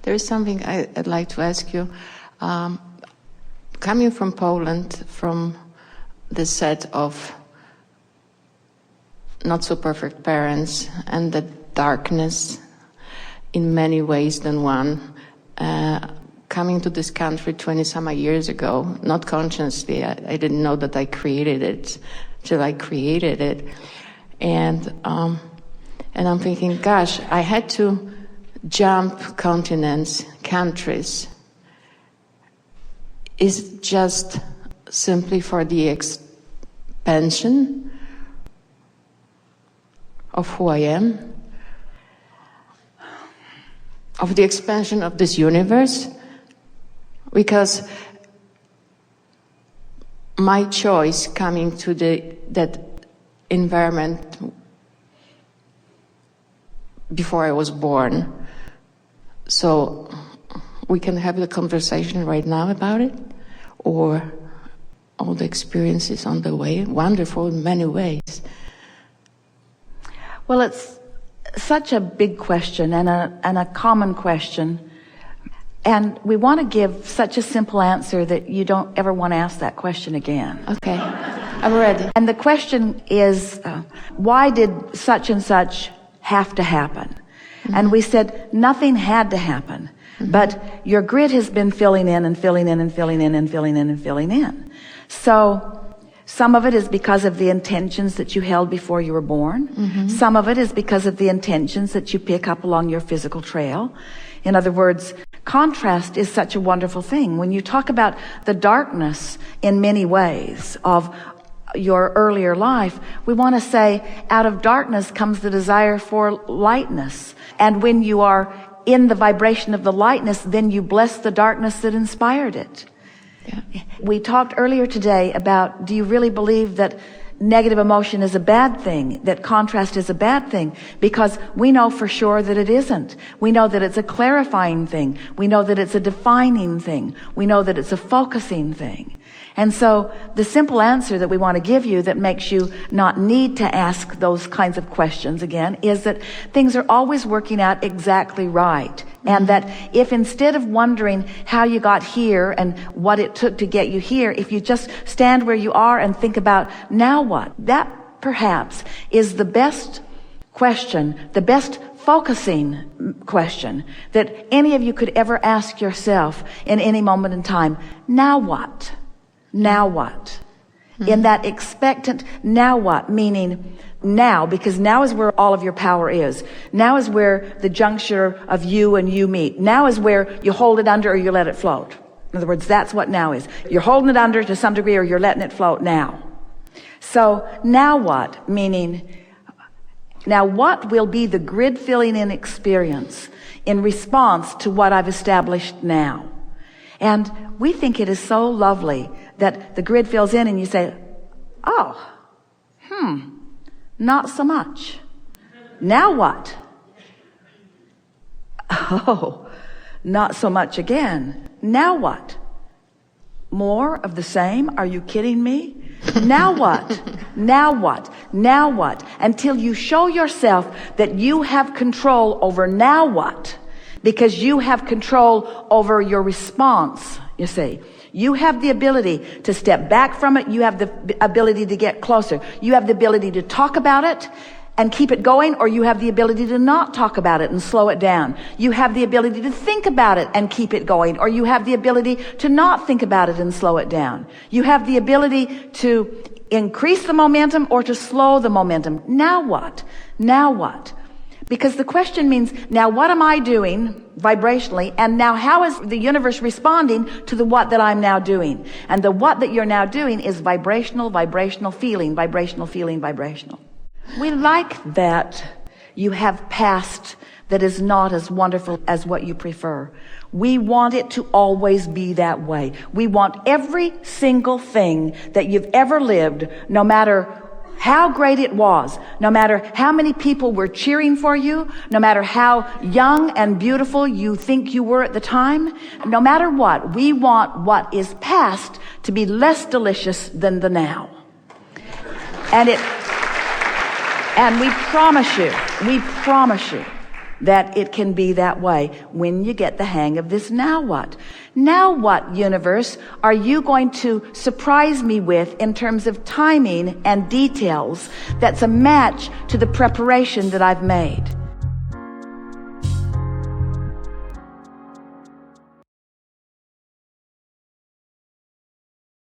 There is something I'd like to ask you. Coming from Poland, from the set of not so perfect parents and the darkness in many ways than one, coming to this country 20 some years ago, not consciously, I didn't know that I created it till I created it. And I'm thinking, gosh, I had to jump continents, countries. Is it just simply for the expansion of who I am? Of the expansion of this universe? Because my choice coming to that environment before I was born. So we can have the conversation right now about it, or all the experiences on the way, wonderful in many ways. Well, it's such a big question and a common question. And we want to give such a simple answer that you don't ever want to ask that question again. Okay, I'm ready. And the question is, why did such and such have to happen? Mm-hmm. And we said, nothing had to happen. Mm-hmm. But your grid has been filling in and filling in and filling in and filling in and filling in. So some of it is because of the intentions that you held before you were born. Mm-hmm. Some of it is because of the intentions that you pick up along your physical trail. In other words, contrast is such a wonderful thing. When you talk about the darkness in many ways of your earlier life, we want to say out of darkness comes the desire for lightness. And when you are in the vibration of the lightness, then you bless the darkness that inspired it. Yeah. We talked earlier today about, do you really believe that negative emotion is a bad thing, that contrast is a bad thing? Because we know for sure that it isn't. We know that it's a clarifying thing. We know that it's a defining thing. We know that it's a focusing thing. And so the simple answer that we want to give you that makes you not need to ask those kinds of questions again is that things are always working out exactly right. And that if instead of wondering how you got here and what it took to get you here, if you just stand where you are and think about now what, that perhaps is the best question, the best focusing question that any of you could ever ask yourself in any moment in time. Now what? Now what? Mm-hmm. In that expectant now what, meaning now, because now is where all of your power is. Now is where the juncture of you and you meet. Now is where you hold it under or you let it float. In other words, that's what now is. You're holding it under to some degree or you're letting it float now. So now what? Meaning, now what will be the grid filling in experience in response to what I've established now? And we think it is so lovely that the grid fills in and you say, oh, not so much. Now what? Oh, not so much again. Now what? More of the same? Are you kidding me? Now what? Now what? Now what? Until you show yourself that you have control over now what, because you have control over your response, you see. You have the ability to step back from it. You have the ability to get closer. You have the ability to talk about it and keep it going, or you have the ability to not talk about it and slow it down. You have the ability to think about it and keep it going, or you have the ability to not think about it and slow it down. You have the ability to increase the momentum or to slow the momentum. Now what? Now what? Because the question means, now what am I doing vibrationally? And now how is the universe responding to the what that I'm now doing? And the what that you're now doing is vibrational, vibrational feeling, vibrational feeling, vibrational. We like that you have past that is not as wonderful as what you prefer. We want it to always be that way. We want every single thing that you've ever lived, no matter how great it was, no matter how many people were cheering for you, no matter how young and beautiful you think you were at the time, no matter what, we want what is past to be less delicious than the now. And we promise you that it can be that way when you get the hang of this. Now what? Now what, universe, are you going to surprise me with in terms of timing and details that's a match to the preparation that I've made?